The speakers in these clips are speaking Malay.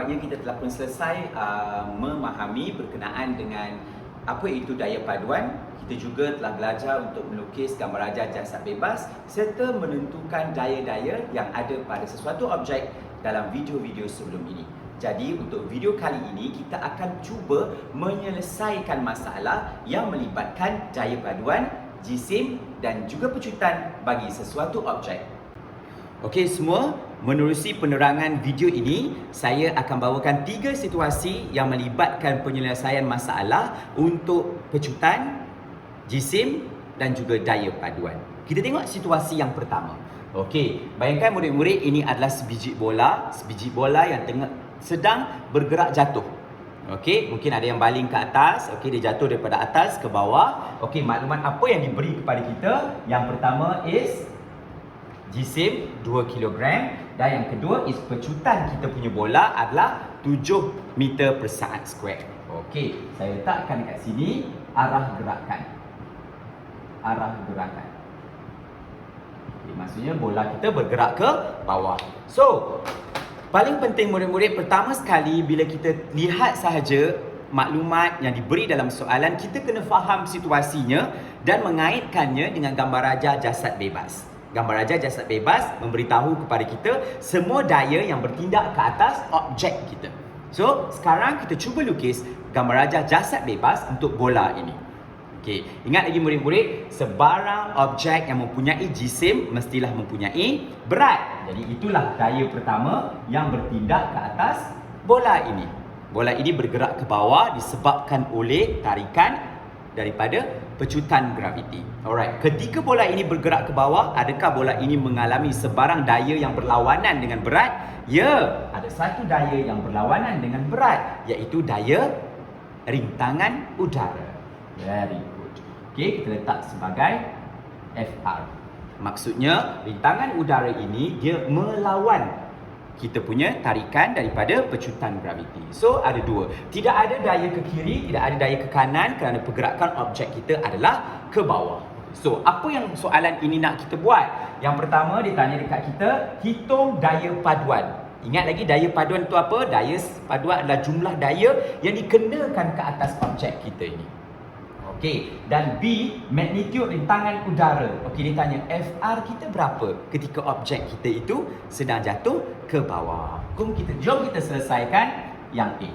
nampaknya kita telah pun selesai memahami berkenaan dengan apa itu daya paduan. Kita juga telah belajar untuk melukis gambar raja jasad bebas serta menentukan daya-daya yang ada pada sesuatu objek dalam video-video sebelum ini. Jadi untuk video kali ini kita akan cuba menyelesaikan masalah yang melibatkan daya paduan, jisim dan juga pecutan bagi sesuatu objek. Okey semua, menerusi penerangan video ini, saya akan bawakan 3 situasi yang melibatkan penyelesaian masalah untuk pecutan, jisim dan juga daya paduan. Kita tengok situasi yang pertama. Okey, bayangkan murid-murid ini adalah sebiji bola yang sedang bergerak jatuh. Okey, mungkin ada yang baling ke atas, okey dia jatuh daripada atas ke bawah. Okey, maklumat apa yang diberi kepada kita? Yang pertama is jisim 2 kg dan yang kedua is pecutan kita punya bola adalah 7 meter per saat square. Okey, saya letakkan dekat sini arah gerakan. Okay, maksudnya bola kita bergerak ke bawah. So, paling penting murid-murid, pertama sekali bila kita lihat sahaja maklumat yang diberi dalam soalan, kita kena faham situasinya dan mengaitkannya dengan gambar raja jasad bebas. Gambar raja jasad bebas memberitahu kepada kita semua daya yang bertindak ke atas objek kita. So, sekarang kita cuba lukis gambar raja jasad bebas untuk bola ini. Okey, ingat lagi murid-murid, sebarang objek yang mempunyai jisim mestilah mempunyai berat. Jadi itulah daya pertama yang bertindak ke atas bola ini. Bola ini bergerak ke bawah disebabkan oleh tarikan daripada pecutan graviti. Alright, ketika bola ini bergerak ke bawah, adakah bola ini mengalami sebarang daya yang berlawanan dengan berat? Ya, ada satu daya yang berlawanan dengan berat, iaitu daya rintangan udara. Very good. Okey, kita letak sebagai FR. Maksudnya, rintangan udara ini dia melawan kita punya tarikan daripada pecutan graviti. So, ada dua. Tidak ada daya ke kiri, tidak ada daya ke kanan kerana pergerakan objek kita adalah ke bawah. So, apa yang soalan ini nak kita buat? Yang pertama, dia tanya dekat kita, hitung daya paduan. Ingat lagi daya paduan itu apa? Daya paduan adalah jumlah daya yang dikenakan ke atas objek kita ini. Okey, dan B, magnitude rintangan udara. Okey, dia tanya FR kita berapa ketika objek kita itu sedang jatuh ke bawah. Jom kita selesaikan yang A.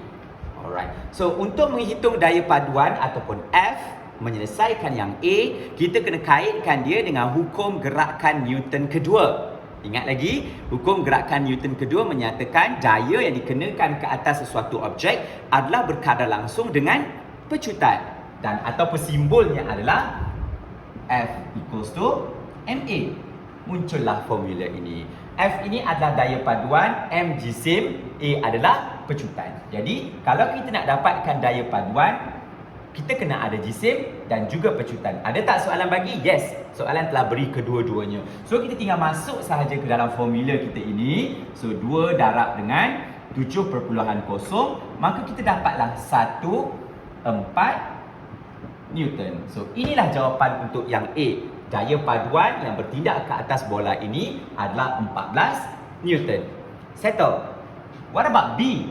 Alright. So, untuk menghitung daya paduan ataupun F, menyelesaikan yang A, kita kena kaitkan dia dengan hukum gerakan Newton kedua. Ingat lagi, hukum gerakan Newton kedua menyatakan daya yang dikenakan ke atas sesuatu objek adalah berkadar langsung dengan pecutan. Dan ataupun simbolnya adalah F equals to MA. Muncullah formula ini. F ini adalah daya paduan, M jisim, A adalah pecutan. Jadi, kalau kita nak dapatkan daya paduan, kita kena ada jisim dan juga pecutan. Ada tak soalan bagi? Yes, soalan telah beri kedua-duanya. So, kita tinggal masuk sahaja ke dalam formula kita ini. So, 2 darab dengan 7.0, maka kita dapatlah 1/4 Newton. So, inilah jawapan untuk yang A. Daya paduan yang bertindak ke atas bola ini adalah 14 Newton. Settle. What about B?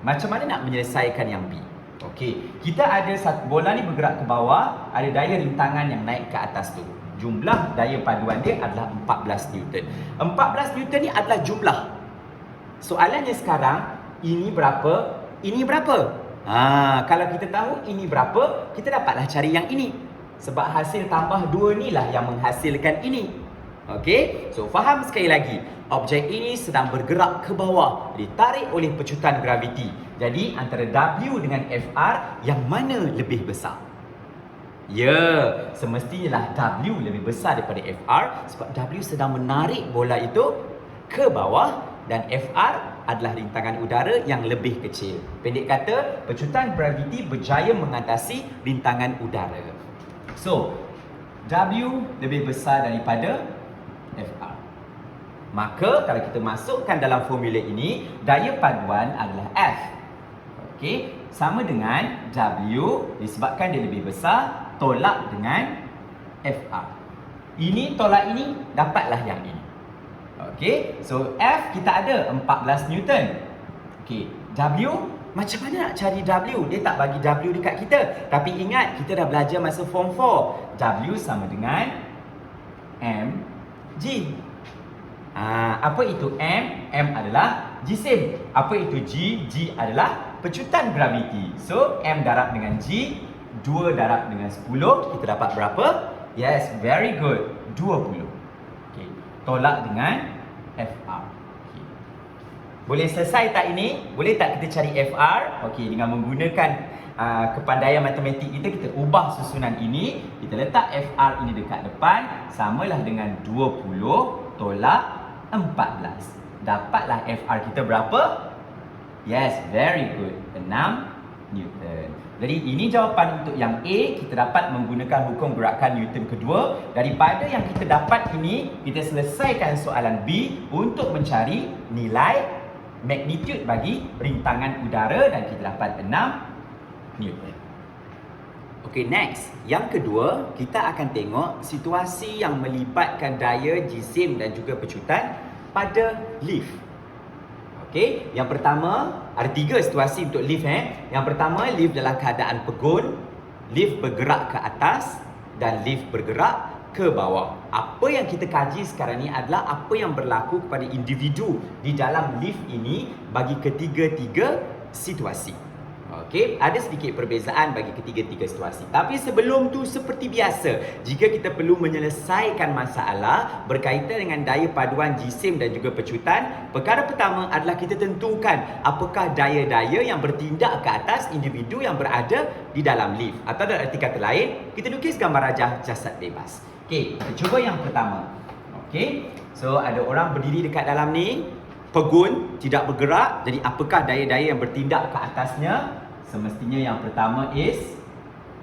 Macam mana nak menyelesaikan yang B? Okey, kita ada satu bola ni bergerak ke bawah, ada daya rintangan yang naik ke atas tu. Jumlah daya paduan dia adalah 14 Newton. 14 Newton ni adalah jumlah. Soalannya sekarang, ini berapa? Ini berapa? Kalau kita tahu ini berapa, kita dapatlah cari yang ini. Sebab hasil tambah 2 ni lah yang menghasilkan ini. Okey, so faham sekali lagi. Objek ini sedang bergerak ke bawah, ditarik oleh pecutan graviti. Jadi antara W dengan FR, yang mana lebih besar? Ya, semestinya lah W lebih besar daripada FR sebab W sedang menarik bola itu ke bawah dan FR adalah rintangan udara yang lebih kecil. Pendek kata, pecutan graviti berjaya mengatasi rintangan udara. So, W lebih besar daripada FR. Maka, kalau kita masukkan dalam formula ini, daya paduan adalah F. Okey, sama dengan W disebabkan dia lebih besar, tolak dengan FR. Ini tolak ini, dapatlah yang ini. Okey, so F kita ada 14 Newton. Okey, W, macam mana nak cari W? Dia tak bagi W dekat kita. Tapi ingat, kita dah belajar masa form 4. W sama dengan mg. Apa itu m? M adalah jisim. Apa itu g? G adalah pecutan graviti. So, m darab dengan g, 2 darab dengan 10, kita dapat berapa? Yes, very good. 20. Okay. Tolak dengan FR. Okay. Boleh selesai tak ini? Boleh tak kita cari FR? Okey, dengan menggunakan kepandaian matematik kita ubah susunan ini. Kita letak FR ini dekat depan, samalah dengan 20 tolak 14. Dapatlah FR kita berapa? Yes, very good. 6 Newton. Jadi ini jawapan untuk yang A. Kita dapat menggunakan hukum gerakan Newton kedua. Daripada yang kita dapat ini, kita selesaikan soalan B untuk mencari nilai magnitude bagi rintangan udara dan kita dapat 6 Newton. Okay, next. Yang kedua, kita akan tengok situasi yang melibatkan daya jisim dan juga pecutan pada lift. Okey, yang pertama ada 3 situasi untuk lift Yang pertama, lift dalam keadaan pegun, lift bergerak ke atas dan lift bergerak ke bawah. Apa yang kita kaji sekarang ni adalah apa yang berlaku kepada individu di dalam lift ini bagi ketiga-tiga situasi. Okey, ada sedikit perbezaan bagi ketiga-tiga situasi. Tapi sebelum tu, seperti biasa, jika kita perlu menyelesaikan masalah berkaitan dengan daya paduan jisim dan juga pecutan, perkara pertama adalah kita tentukan apakah daya-daya yang bertindak ke atas individu yang berada di dalam lift. Atau dalam arti kata lain, kita lukis gambar rajah jasad bebas. Okey, kita cuba yang pertama. Okey, so ada orang berdiri dekat dalam ni, pegun, tidak bergerak. Jadi apakah daya-daya yang bertindak ke atasnya? Semestinya yang pertama is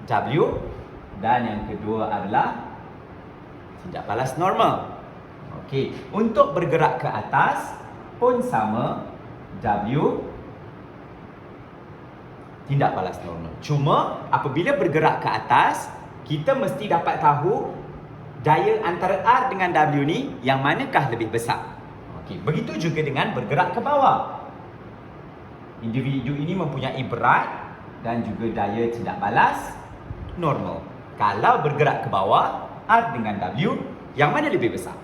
W dan yang kedua adalah tidak balas normal. Okey, untuk bergerak ke atas pun sama, W tidak balas normal. Cuma apabila bergerak ke atas, kita mesti dapat tahu daya antara R dengan W ni yang manakah lebih besar. Okey, begitu juga dengan bergerak ke bawah. Individu ini mempunyai berat dan juga daya tidak balas normal. Kalau bergerak ke bawah, R dengan W, yang mana lebih besar?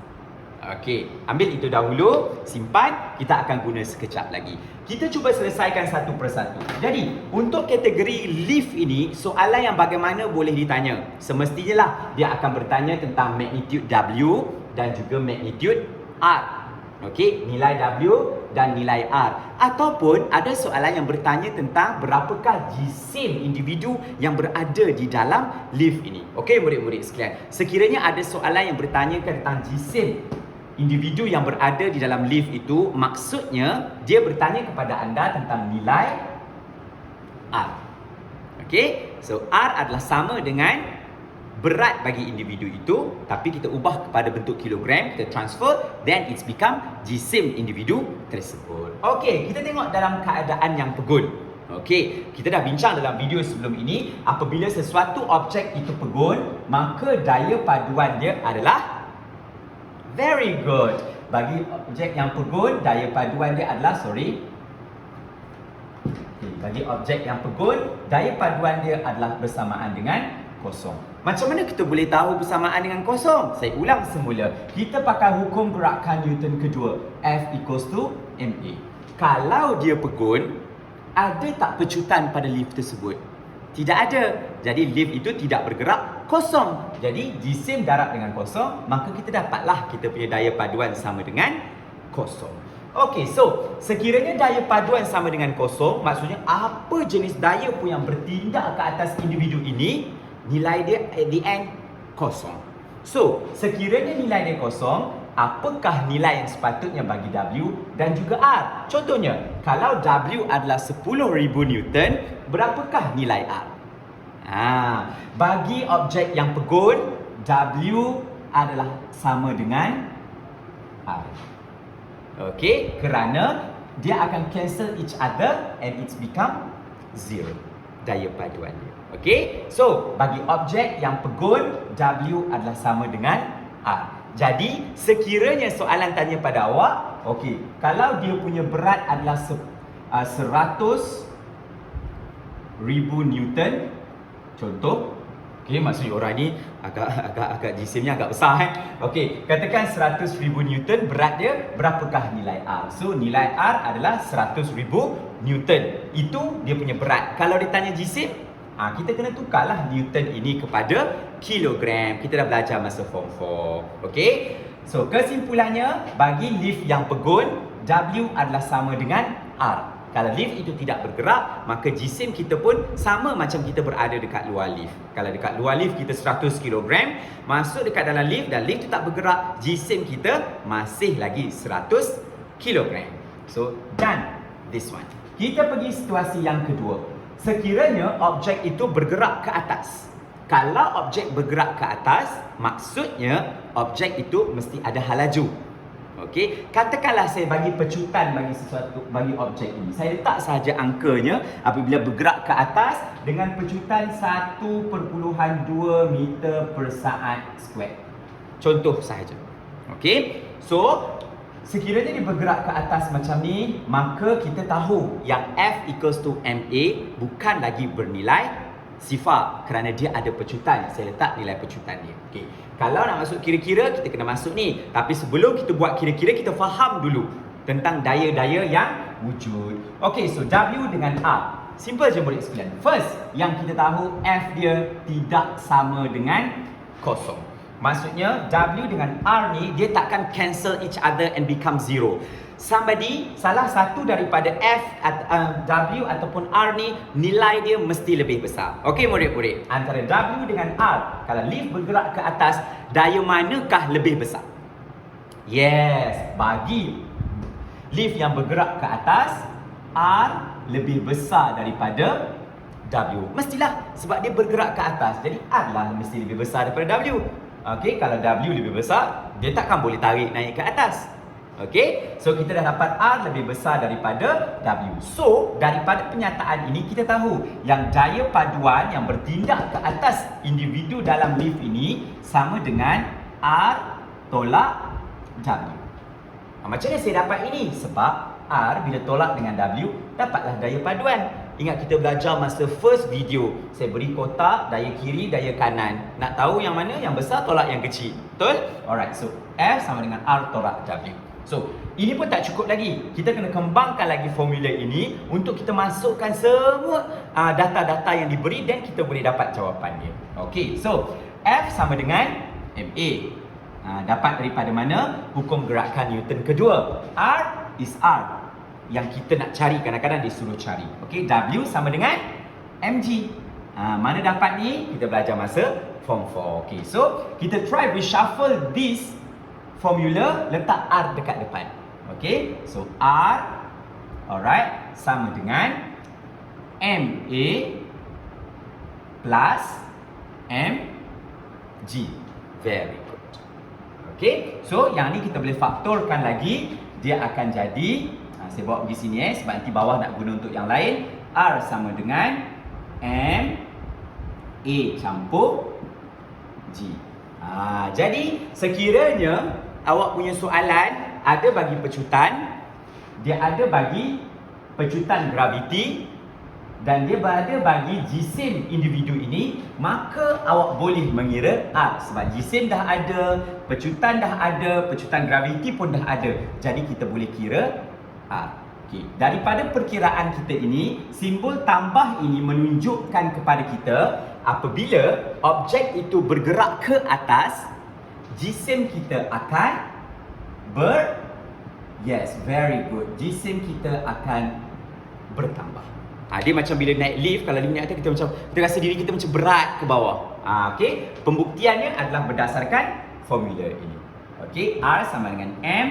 Okey, ambil itu dahulu, simpan, kita akan guna sekejap lagi. Kita cuba selesaikan satu persatu. Jadi, untuk kategori lift ini, soalan yang bagaimana boleh ditanya? Semestinya lah dia akan bertanya tentang magnitude W dan juga magnitude R. Okey, nilai W dan nilai R. Ataupun ada soalan yang bertanya tentang berapakah jisim individu yang berada di dalam lift ini. Okey, murid-murid sekalian. Sekiranya ada soalan yang bertanya tentang jisim individu yang berada di dalam lift itu, maksudnya dia bertanya kepada anda tentang nilai R. Okey, so R adalah sama dengan berat bagi individu itu, tapi kita ubah kepada bentuk kilogram, kita transfer, then it's become jisim individu tersebut. Okey, kita tengok dalam keadaan yang pegun. Okey, kita dah bincang dalam video sebelum ini, apabila sesuatu objek itu pegun, maka daya paduan dia adalah very good. Bagi objek yang pegun, daya paduan dia adalah, bagi objek yang pegun, daya paduan dia adalah bersamaan dengan kosong. Macam mana kita boleh tahu bersamaan dengan kosong? Saya ulang semula. Kita pakai hukum gerakan Newton kedua. F equals to ma. Kalau dia pegun, ada tak pecutan pada lift tersebut? Tidak ada. Jadi lift itu tidak bergerak, kosong. Jadi jisim darab dengan kosong, maka kita dapatlah kita punya daya paduan sama dengan kosong. Okey, so sekiranya daya paduan sama dengan kosong, maksudnya apa jenis daya pun yang bertindak ke atas individu ini, nilai dia at the end kosong. So, sekiranya nilai dia kosong, apakah nilai yang sepatutnya bagi W dan juga R? Contohnya, kalau W adalah 10,000 Newton, berapakah nilai R? Bagi objek yang pegun, W adalah sama dengan R. Okey, kerana dia akan cancel each other and it's become 0 daya paduan dia. Okey, so bagi objek yang pegun, W adalah sama dengan R. Jadi sekiranya soalan tanya pada awak, okey, kalau dia punya berat adalah 100,000 Newton. Contoh. Okey, maksudnya orang ni agak jisimnya agak besar. Okey, katakan 100,000 Newton, berat dia berapakah nilai R? So nilai R adalah 100,000 Newton. Itu dia punya berat. Kalau ditanya jisim, kita kena tukarlah Newton ini kepada kilogram. Kita dah belajar masa form 4. Okey. So kesimpulannya, bagi lift yang pegun, W adalah sama dengan R. Kalau lift itu tidak bergerak, maka jisim kita pun sama macam kita berada dekat luar lift. Kalau dekat luar lift kita 100 kg, masuk dekat dalam lift dan lift itu tak bergerak, jisim kita masih lagi 100 kg. So, done this one. Kita pergi situasi yang kedua. Sekiranya objek itu bergerak ke atas. Kalau objek bergerak ke atas, maksudnya objek itu mesti ada hal laju. Okey, katakanlah saya bagi pecutan bagi objek ini. Saya letak sahaja angkanya apabila bergerak ke atas dengan pecutan 1.2 meter per saat square. Contoh sahaja. Okey. So, sekiranya dia bergerak ke atas macam ni, maka kita tahu yang F equals to MA bukan lagi bernilai sifar kerana dia ada pecutan. Saya letak nilai pecutan dia. Okey. Kalau nak masuk kira-kira, kita kena masuk ni. Tapi sebelum kita buat kira-kira, kita faham dulu tentang daya-daya yang wujud. Okey, so W dengan R. Simple je murid sekalian. First, yang kita tahu F dia tidak sama dengan kosong. Maksudnya W dengan R ni dia takkan cancel each other and become zero. Salah satu daripada W ataupun R ni nilai dia mesti lebih besar. Okey murid-murid, antara W dengan R, kalau lift bergerak ke atas, daya manakah lebih besar? Yes, bagi lift yang bergerak ke atas, R lebih besar daripada W. Mestilah, sebab dia bergerak ke atas. Jadi R lah mesti lebih besar daripada W. Okey, kalau W lebih besar, dia takkan boleh tarik naik ke atas. Okey, so kita dah dapat R lebih besar daripada W. So, daripada penyataan ini kita tahu yang daya paduan yang bertindak ke atas individu dalam lift ini sama dengan R tolak W. Macam mana saya dapat ini? Sebab R bila tolak dengan W, dapatlah daya paduan. Ingat kita belajar masa first video, saya beri kotak, daya kiri, daya kanan. Nak tahu yang mana? Yang besar tolak yang kecil. Betul? Alright, so F sama dengan R tolak W. So, ini pun tak cukup lagi. Kita kena kembangkan lagi formula ini untuk kita masukkan semua data-data yang diberi dan kita boleh dapat jawapan dia. Okey, so F sama dengan MA. Dapat daripada mana? Hukum gerakan Newton kedua. R is R. Yang kita nak cari, kadang-kadang disuruh cari. Okey, W sama dengan mg. Mana dapat ni? Kita belajar masa form 4. Okey, so kita try reshuffle this formula, letak R dekat depan. Okey, so R, alright, sama dengan MA plus MG. Very good. Okey, so yang ni kita boleh faktorkan lagi. Dia akan jadi, saya bawa pergi sini sebab nanti bawah nak guna untuk yang lain. R sama dengan MA campur G. Jadi sekiranya awak punya soalan ada bagi pecutan, dia ada bagi pecutan graviti dan dia ada bagi jisim individu ini, maka awak boleh mengira R sebab jisim dah ada, pecutan dah ada, pecutan graviti pun dah ada. Jadi kita boleh kira R. Okey, daripada perkiraan kita ini, simbol tambah ini menunjukkan kepada kita apabila objek itu bergerak ke atas, jisim kita akan yes, very good. Jisim kita akan bertambah. Dia macam bila naik lift, kalau lift naik atas kita rasa diri kita macam berat ke bawah. Okey, pembuktiannya adalah berdasarkan formula ini. Okey, R sama dengan M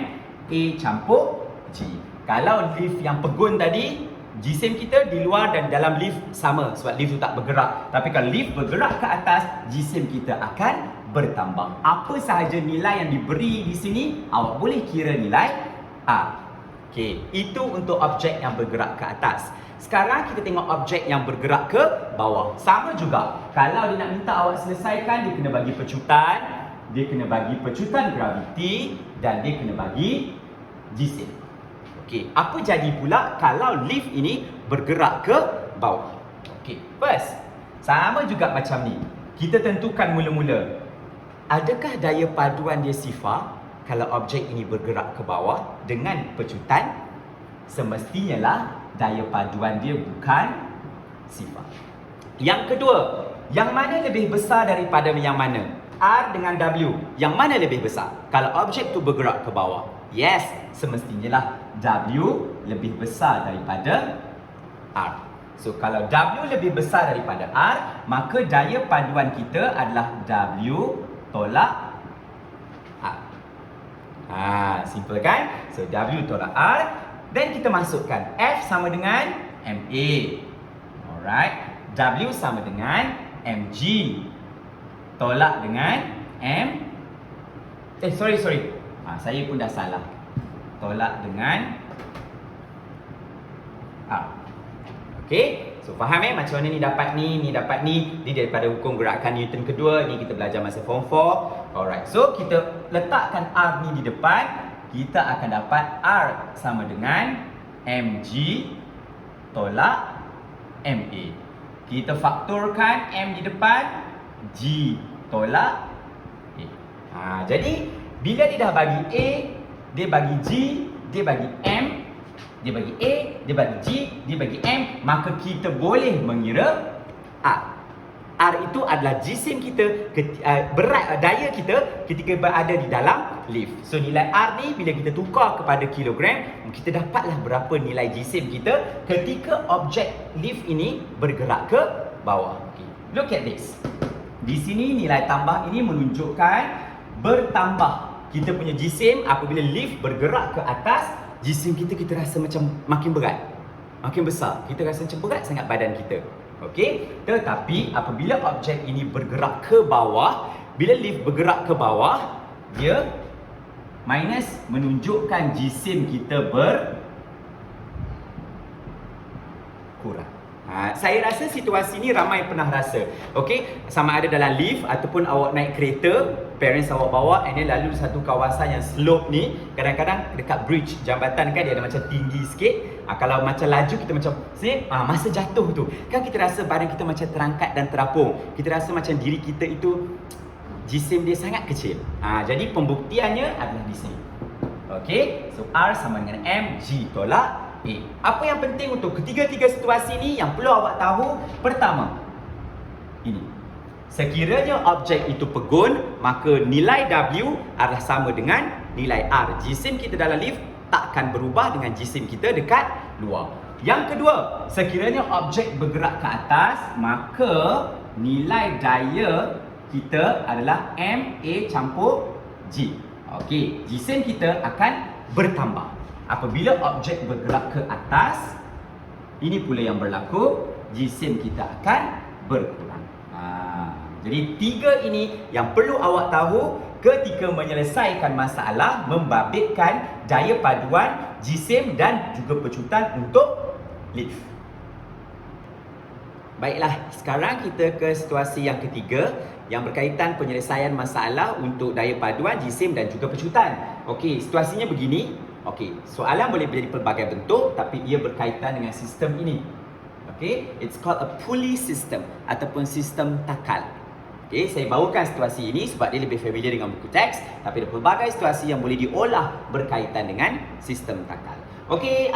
A campur G. Kalau lift yang pegun tadi, jisim kita di luar dan dalam lift sama sebab lift tu tak bergerak. Tapi kalau lift bergerak ke atas, jisim kita akan bertambah. Apa sahaja nilai yang diberi di sini, awak boleh kira nilai R. Okey, itu untuk objek yang bergerak ke atas. Sekarang kita tengok objek yang bergerak ke bawah. Sama juga. Kalau dia nak minta awak selesaikan, dia kena bagi pecutan, dia kena bagi pecutan graviti dan dia kena bagi jisim. Okey, apa jadi pula kalau lift ini bergerak ke bawah? Okey, first, sama juga macam ni. Kita tentukan mula-mula, adakah daya paduan dia sifar kalau objek ini bergerak ke bawah dengan pecutan? Semestinya lah daya paduan dia bukan sifar. Yang kedua, yang mana lebih besar daripada yang mana? R dengan W, yang mana lebih besar kalau objek tu bergerak ke bawah? Yes, semestinya lah W lebih besar daripada R. So kalau W lebih besar daripada R, maka daya paduan kita adalah W tolak R. Simple kan? So W tolak R. Then kita masukkan F sama dengan MA. Alright. W sama dengan MG. Tolak dengan sorry. Saya pun dah salah. Tolak dengan R. Okey, so faham macam mana ni dapat ni daripada hukum gerakan Newton kedua. Ni kita belajar masa form 4. Alright, so kita letakkan R ni di depan, kita akan dapat R sama dengan mg tolak ma. Kita faktorkan m di depan, g tolak a. Jadi bila dia dah bagi a, dia bagi g, dia bagi m, dia bagi A, dia bagi G, dia bagi M, maka kita boleh mengira R. R itu adalah jisim kita, berat daya kita ketika berada di dalam lift. So nilai R ni bila kita tukar kepada kilogram, kita dapatlah berapa nilai jisim kita ketika objek lift ini bergerak ke bawah. Okay. Look at this. Di sini nilai tambah ini menunjukkan bertambah. Kita punya jisim apabila lift bergerak ke atas, jisim kita rasa macam makin berat, makin besar. Kita rasa macam berat sangat badan kita. Okey? Tetapi apabila objek ini bergerak ke bawah, bila lift bergerak ke bawah, dia minus menunjukkan jisim kita berkurang. Saya rasa situasi ni ramai pernah rasa. Okey, sama ada dalam lift ataupun awak naik kereta, parents awak bawa and then lalu satu kawasan yang slope ni, kadang-kadang dekat bridge jambatan kan dia ada macam tinggi sikit. Kalau macam laju kita macam masa jatuh tu kan kita rasa badan kita macam terangkat dan terapung. Kita rasa macam diri kita itu jisim dia sangat kecil. Jadi pembuktiannya adalah di sini. Okey, so R sama dengan M, G tolak A. Apa yang penting untuk ketiga-tiga situasi ni yang perlu awak tahu? Pertama, ini. Sekiranya objek itu pegun, maka nilai W adalah sama dengan nilai R. Jisim kita dalam lift takkan berubah dengan jisim kita dekat luar. Yang kedua, sekiranya objek bergerak ke atas, maka nilai daya kita adalah MA campur G. Okey, jisim kita akan bertambah. Apabila objek bergerak ke atas, ini pula yang berlaku, jisim kita akan berkurang. Jadi tiga ini yang perlu awak tahu ketika menyelesaikan masalah membabitkan daya paduan jisim dan juga pecutan untuk lift. Baiklah, sekarang kita ke situasi yang ketiga yang berkaitan penyelesaian masalah untuk daya paduan jisim dan juga pecutan. Okey, situasinya begini. Okey, soalan boleh menjadi pelbagai bentuk tapi ia berkaitan dengan sistem ini. Okey, it's called a pulley system ataupun sistem takal. Okey, saya bawakan situasi ini sebab dia lebih familiar dengan buku teks, tapi ada pelbagai situasi yang boleh diolah berkaitan dengan sistem takal. Okey,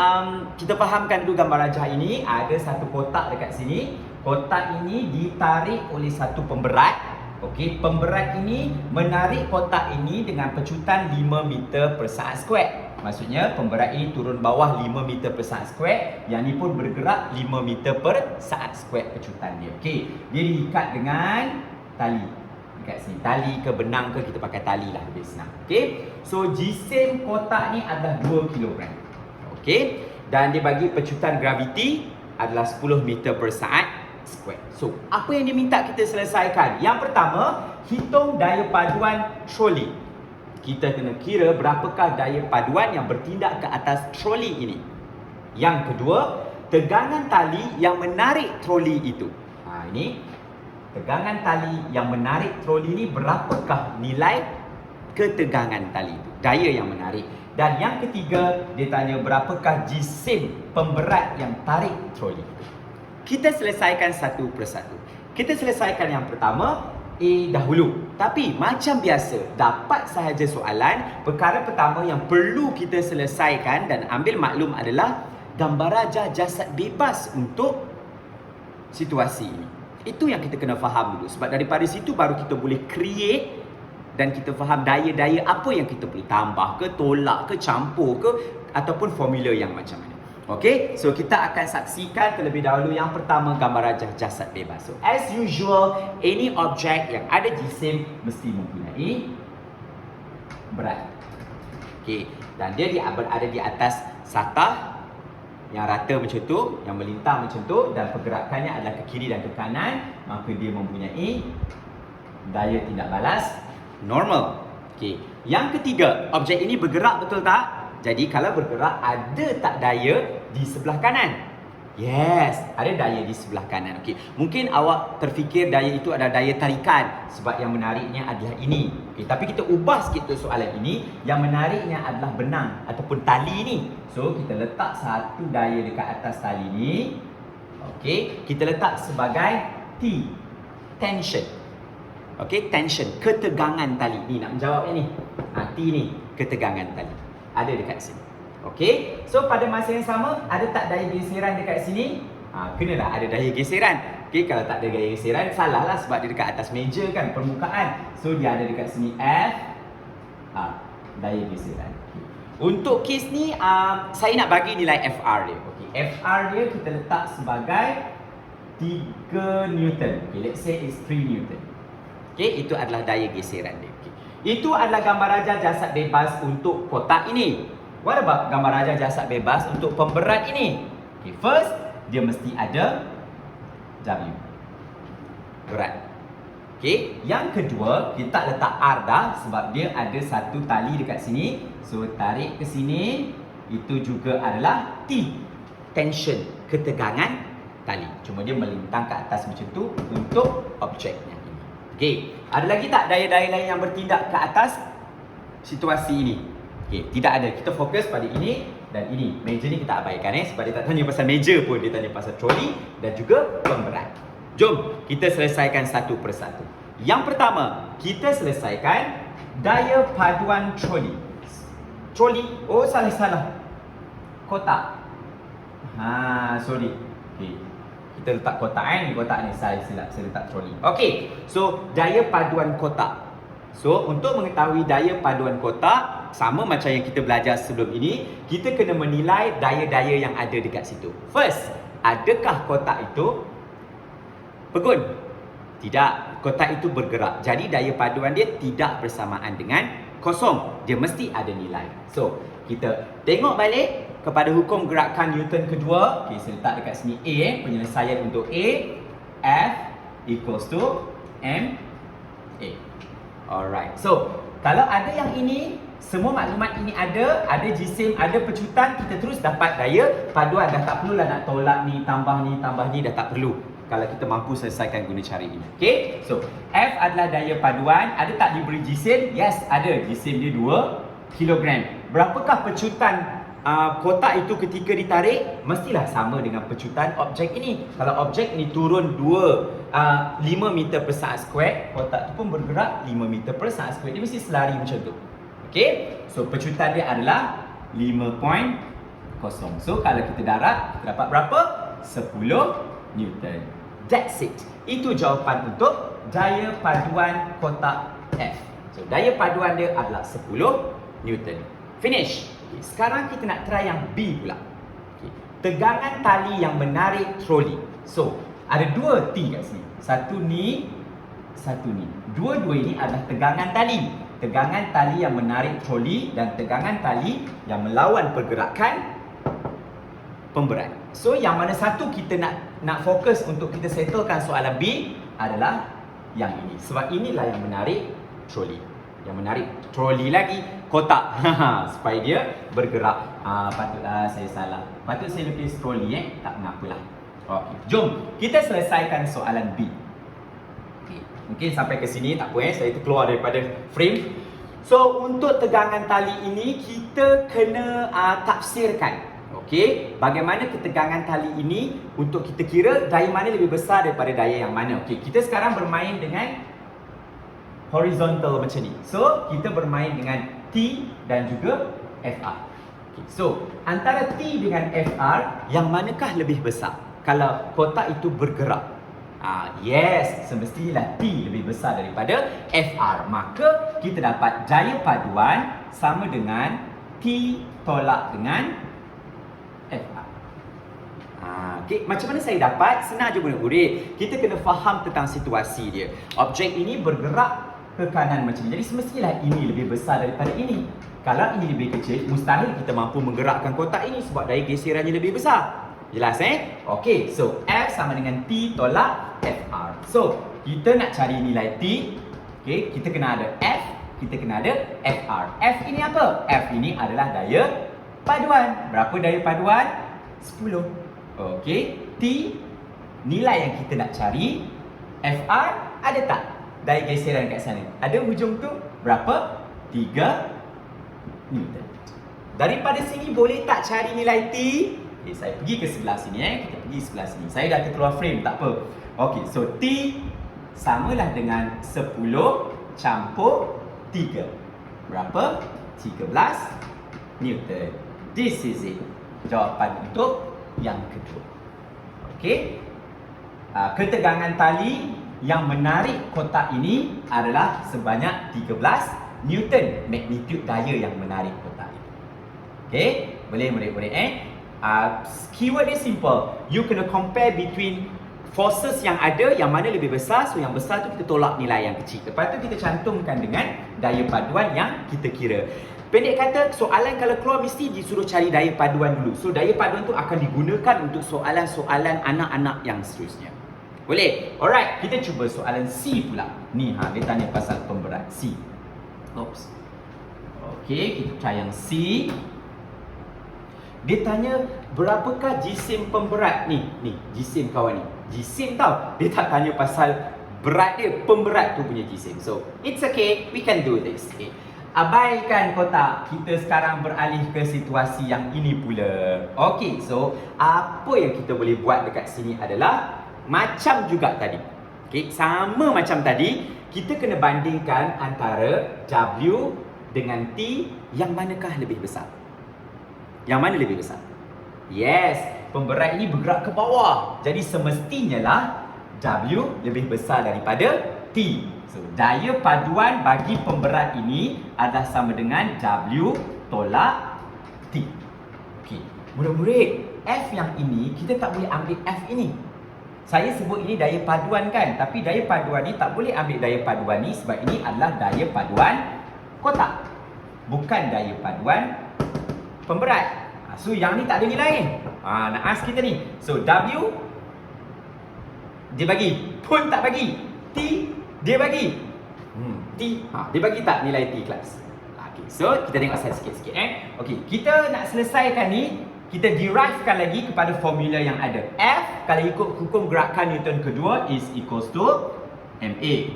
kita fahamkan dulu gambar rajah ini. Ada satu kotak dekat sini. Kotak ini ditarik oleh satu pemberat. Okey, pemberat ini menarik kotak ini dengan pecutan 5 meter per saat square. Maksudnya pemberat ini turun bawah 5 meter per saat square. Yang ni pun bergerak 5 meter per saat square pecutan dia. Okey, dia diikat dengan tali. Dekat sini, tali ke benang ke, kita pakai tali lah lebih senang. Okey, so jisim kotak ni adalah 2 kg. Okey, dan dia bagi pecutan graviti adalah 10 meter per saat square. So, apa yang diminta kita selesaikan? Yang pertama, hitung daya paduan troli. Kita kena kira berapakah daya paduan yang bertindak ke atas troli ini. Yang kedua, tegangan tali yang menarik troli itu. Ini tegangan tali yang menarik troli ini berapakah nilai ketegangan tali itu, daya yang menarik. Dan yang ketiga, dia tanya berapakah jisim pemberat yang tarik troli. Kita selesaikan satu persatu. Kita selesaikan yang pertama, A dahulu. Tapi macam biasa, dapat sahaja soalan, perkara pertama yang perlu kita selesaikan dan ambil maklum adalah gambar rajah jasad bebas untuk situasi ini. Itu yang kita kena faham dulu. Sebab daripada situ baru kita boleh create dan kita faham daya-daya apa yang kita boleh tambah ke, tolak ke, campur ke, ataupun formula yang macam mana. Okay, so kita akan saksikan terlebih dahulu yang pertama, gambar rajah jasad bebas. So as usual, any object yang ada jisim mesti mempunyai berat. Okay, dan dia berada di atas satah yang rata macam tu, yang melintang macam tu, dan pergerakannya adalah ke kiri dan ke kanan, maka dia mempunyai daya tindak balas normal. Okay, yang ketiga, objek ini bergerak betul tak? Jadi kalau bergerak, ada tak daya di sebelah kanan? Yes, ada daya di sebelah kanan. Okey, mungkin awak terfikir daya itu adalah daya tarikan sebab yang menariknya adalah ini. Okey, tapi kita ubah sikit tu soalan ini, yang menariknya adalah benang ataupun tali ni. So kita letak satu daya dekat atas tali ni. Okey, kita letak sebagai T, tension. Okey, tension, ketegangan tali. Ni nak menjawabnya ni. T ni, ketegangan tali. Ada dekat sini. Okey, so pada masa yang sama, ada tak daya geseran dekat sini? Kenalah ada daya geseran. Okey, kalau tak ada daya geseran, salah lah sebab dia dekat atas meja kan, permukaan. So dia ada dekat sini F, daya geseran. Okay. Untuk kes ni, saya nak bagi nilai FR dia. Okey, FR dia kita letak sebagai 3 Newton. Okay, let's say it's 3 Newton. Okey, itu adalah daya geseran dia. Okay. Itu adalah gambar rajah jasad bebas untuk kotak ini. What about gambar rajah jasad bebas untuk pemberat ini? Okay, first, dia mesti ada W, berat. Okay, yang kedua, kita letak R dah sebab dia ada satu tali dekat sini. So, tarik ke sini, itu juga adalah T, tension, ketegangan tali. Cuma dia melintang ke atas macam tu untuk objeknya. Okey, ada lagi tak daya-daya lain yang bertindak ke atas situasi ini? Okey, tidak ada. Kita fokus pada ini dan ini. Meja ni kita abaikan sebab dia tak tanya pasal meja pun, dia tanya pasal troli dan juga pemberat. Jom kita selesaikan satu persatu. Yang pertama, kita selesaikan daya paduan troli. Troli, oh salah. Kotak. Sorry. Okey. Kita letak kotak ni, kotak ni saya silap, saya letak troli. Okey, so daya paduan kotak. So untuk mengetahui daya paduan kotak, sama macam yang kita belajar sebelum ini, kita kena menilai daya-daya yang ada dekat situ. First, adakah kotak itu pegun? Tidak, kotak itu bergerak. Jadi daya paduan dia tidak bersamaan dengan kosong. Dia mesti ada nilai. So, kita tengok balik kepada hukum gerakan Newton kedua. Okay, saya letak dekat sini A, penyelesaian untuk A, F equals to M A. Alright, so kalau ada yang ini, semua maklumat ini ada jisim, ada pecutan, kita terus dapat daya paduan. Dah tak perlulah nak tolak ni, tambah ni, dah tak perlu. Kalau kita mampu selesaikan guna cara ini. Okay, so F adalah daya paduan. Ada tak diberi jisim? Yes, ada. Jisim dia 2 kilogram. Berapakah pecutan kotak itu ketika ditarik? Mestilah sama dengan pecutan objek ini. Kalau objek ini turun 5 meter per saat square, kotak itu pun bergerak 5 meter per saat square. Dia mesti selari macam tu. Okay, so pecutan dia adalah 5.0. So kalau kita darat, kita dapat berapa? 10 Newton. That's it. Itu jawapan untuk daya paduan kotak F. So daya paduan dia adalah 10 Newton. Finish. Okay, sekarang kita nak try yang B pula. Okay. Tegangan tali yang menarik troli. So, ada 2 T kat sini. Satu ni, satu ni. Dua-dua ini adalah tegangan tali. Tegangan tali yang menarik troli dan tegangan tali yang melawan pergerakan pemberat. So, yang mana satu kita nak fokus untuk kita settlekan soalan B adalah yang ini. Sebab inilah yang menarik troli. Yang menarik troli lagi kotak. Supaya dia bergerak. Patutlah saya salah. Patut saya lukis troli tak mengapalah. Okey, jom kita selesaikan soalan B. Okay. Mungkin sampai ke sini tak apa saya terkeluar daripada frame. So untuk tegangan tali ini kita kena tafsirkan. Okey, bagaimana ketegangan tali ini untuk kita kira daya mana lebih besar daripada daya yang mana. Okey, kita sekarang bermain dengan horizontal macam ni. So kita bermain dengan T dan juga FR. Okay, so antara T dengan FR, yang manakah lebih besar kalau kotak itu bergerak? Yes, semestinya T lebih besar daripada FR. Maka kita dapat daya paduan sama dengan T tolak dengan FR. Okay, macam mana saya dapat? Senang je murid-murid. Kita kena faham tentang situasi dia. Objek ini bergerak ke kanan macam ni. Jadi semestinya ini lebih besar daripada ini. Kalau ini lebih kecil, mustahil kita mampu menggerakkan kotak ini sebab daya geserannya lebih besar. Jelas Okey, so F sama dengan T tolak FR. So, kita nak cari nilai T. Okey, kita kena ada F, kita kena ada FR. F ini apa? F ini adalah daya paduan. Berapa daya paduan? 10. Okey, T nilai yang kita nak cari. FR ada tak daya geseran kat sana? Ada hujung tu berapa? 3 Newton. Daripada sini boleh tak cari nilai T? Okay, saya pergi ke sebelah sini Kita pergi sebelah sini. Saya dah terkeluar frame, tak apa. Okey, so T samalah dengan 10 campur 3. Berapa? 13 Newton. This is it. Jawapan untuk yang kedua. Okey. Ketegangan tali yang menarik kotak ini adalah sebanyak 13 Newton, magnitude daya yang menarik kotak ini. Okey, boleh murid-murid keyword dia simple. You kena compare between forces yang ada, yang mana lebih besar. So yang besar tu kita tolak nilai yang kecil. Lepas tu kita cantumkan dengan daya paduan yang kita kira. Pendek kata, soalan kalau keluar mesti disuruh cari daya paduan dulu. So daya paduan tu akan digunakan untuk soalan-soalan anak-anak yang seterusnya. Boleh? Alright, kita cuba soalan C pula. Ni dia tanya pasal pemberat C. Oops. Okey, kita try yang C. Dia tanya berapakah jisim pemberat ni. Ni, jisim kawan ni. Jisim tau. Dia tak tanya pasal berat dia, pemberat tu punya jisim. So, it's okay, we can do this. Okay. Abaikan kotak. Kita sekarang beralih ke situasi yang ini pula. Okey, so apa yang kita boleh buat dekat sini adalah macam juga tadi. Okey, sama macam tadi, kita kena bandingkan antara W dengan T, yang manakah lebih besar? Yang mana lebih besar? Yes, pemberat ini bergerak ke bawah. Jadi semestinya lah W lebih besar daripada T. So, daya paduan bagi pemberat ini adalah sama dengan W tolak T. Okey, murid-murid, F yang ini kita tak boleh ambil F ini. Saya sebut ini daya paduan kan, tapi daya paduan ni tak boleh ambil daya paduan ni sebab ini adalah daya paduan kotak, bukan daya paduan pemberat. So yang ni tak ada nilai. Nak ask kita ni. So W dia bagi, pun tak bagi. T dia bagi. T dia bagi tak nilai T kelas? Okay, so kita tengok saya sikit-sikit Okey, kita nak selesaikan ni, kita derivekan lagi kepada formula yang ada. F kalau ikut hukum gerakan Newton kedua is equals to MA.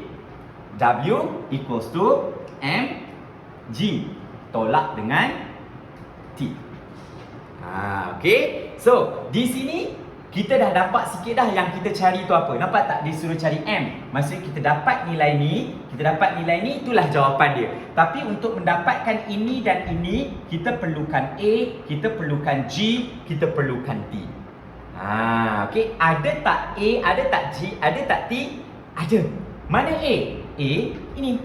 W equals to mg tolak dengan T. Okey. So, di sini kita dah dapat sikit dah yang kita cari tu apa. Nampak tak dia suruh cari M? Maksudnya kita dapat nilai ni, itulah jawapan dia. Tapi untuk mendapatkan ini dan ini, kita perlukan A, kita perlukan G, kita perlukan T. Okey, ada tak A, ada tak G, ada tak T? Ada. Mana A? A ini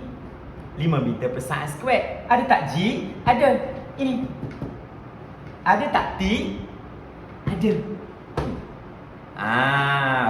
5 meter per second square. Ada tak G? Ada. Ini. Ada tak T? Ada.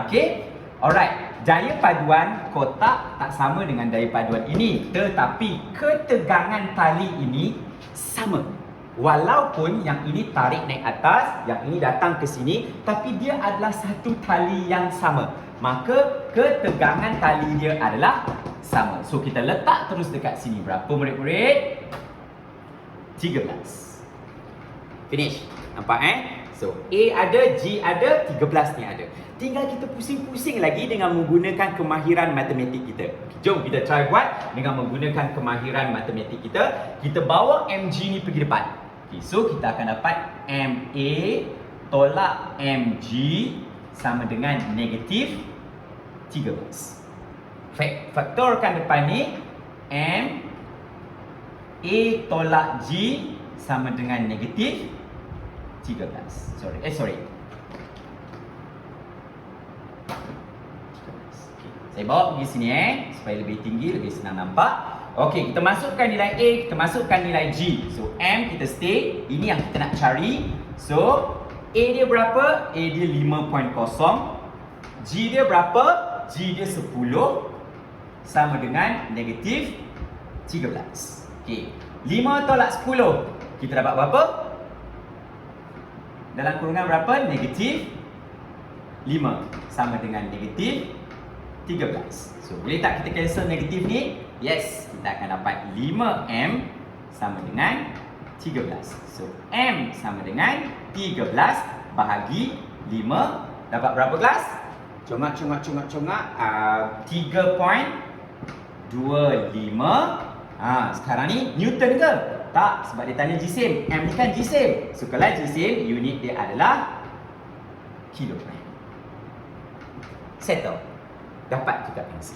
Okey. Alright. Daya paduan kotak tak sama dengan daya paduan ini, tetapi ketegangan tali ini sama. Walaupun yang ini tarik naik atas, yang ini datang ke sini, tapi dia adalah satu tali yang sama. Maka ketegangan tali dia adalah sama. So kita letak terus dekat sini. Berapa murid-murid? 13. Finish. Nampak So A ada, G ada, 13 ni ada. Tinggal kita pusing-pusing lagi dengan menggunakan kemahiran matematik kita. Okay, jom kita try buat dengan menggunakan kemahiran matematik kita. Kita bawa mg ni pergi depan. Okay, so kita akan dapat MA tolak MG sama dengan negatif 13. Faktorkan depan ni, M A tolak G sama dengan negatif 13. Sorry. Saya bawa pergi sini supaya lebih tinggi, lebih senang nampak. Okey, kita masukkan nilai A, kita masukkan nilai G. So M kita stay, ini yang kita nak cari. So A dia berapa? A dia 5.0. G dia berapa? G dia 10 sama dengan negatif 13. Okey, 5 tolak 10, kita dapat berapa? Dalam kurungan berapa? Negatif 5 sama dengan negatif 13. So, boleh tak kita cancel negatif ni? Yes, kita akan dapat 5M sama dengan 13. So, M sama dengan 13 bahagi 5. Dapat berapa kelas? Congak. 3.25. Sekarang ni Newton ke? Tak, sebab dia tanya jisim. M ni kan jisim. So, kalau jisim, unit dia adalah kilogram. Settle. Dapat juga answer.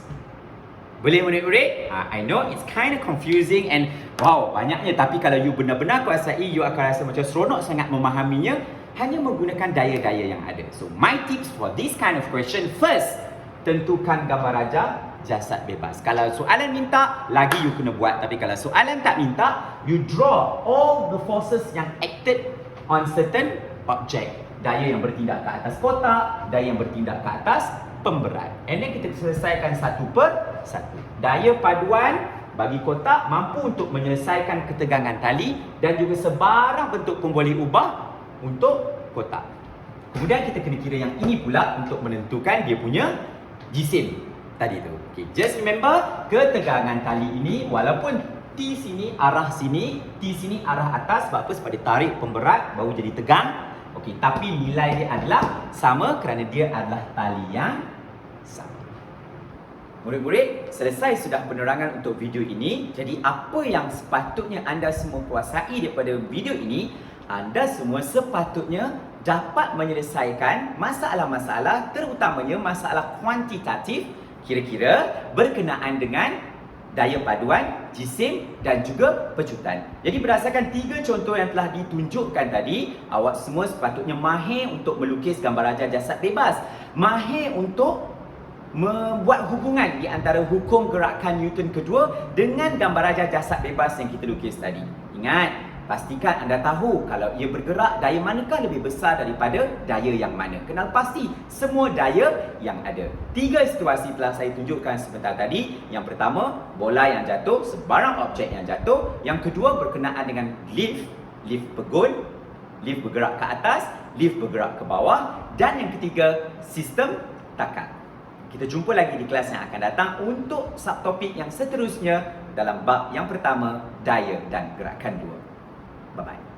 Boleh murid-murid? I know it's kind of confusing and wow, banyaknya. Tapi kalau you benar-benar kuasai, you akan rasa macam seronok sangat memahaminya hanya menggunakan daya-daya yang ada. So, my tips for this kind of question, first, tentukan gambar raja jasad bebas. Kalau soalan minta, lagi you kena buat. Tapi kalau soalan tak minta, you draw all the forces yang acted on certain object. Daya yang bertindak ke atas kotak, daya yang bertindak ke atas pemberat. And then kita selesaikan satu per satu. Daya paduan bagi kotak mampu untuk menyelesaikan ketegangan tali dan juga sebarang bentuk pun boleh ubah untuk kotak. Kemudian kita kena kira yang ini pula untuk menentukan dia punya jisim tadi tu. Okay, just remember ketegangan tali ini walaupun T sini arah sini, T sini arah atas, sebab apa? Sebab dia tarik pemberat baru jadi tegang. Okey, tapi nilai dia adalah sama kerana dia adalah tali yang sama. Murid-murid, selesai sudah penerangan untuk video ini. Jadi apa yang sepatutnya anda semua kuasai daripada video ini, anda semua sepatutnya dapat menyelesaikan masalah-masalah, terutamanya masalah kuantitatif, kira-kira berkenaan dengan daya paduan, jisim dan juga pecutan. Jadi berdasarkan 3 contoh yang telah ditunjukkan tadi, awak semua sepatutnya mahir untuk melukis gambar raja jasad bebas. Mahir untuk membuat hubungan di antara hukum gerakan Newton kedua dengan gambar raja jasad bebas yang kita lukis tadi. Ingat, pastikan anda tahu kalau ia bergerak, daya manakah lebih besar daripada daya yang mana. Kenal pasti semua daya yang ada. 3 situasi telah saya tunjukkan sebentar tadi. Yang pertama, bola yang jatuh, sebarang objek yang jatuh. Yang kedua, berkenaan dengan lift pegun, lift bergerak ke atas, lift bergerak ke bawah. Dan yang ketiga, sistem takat. Kita jumpa lagi di kelas yang akan datang untuk subtopik yang seterusnya dalam bab yang pertama, daya dan gerakan 2. Bye-bye.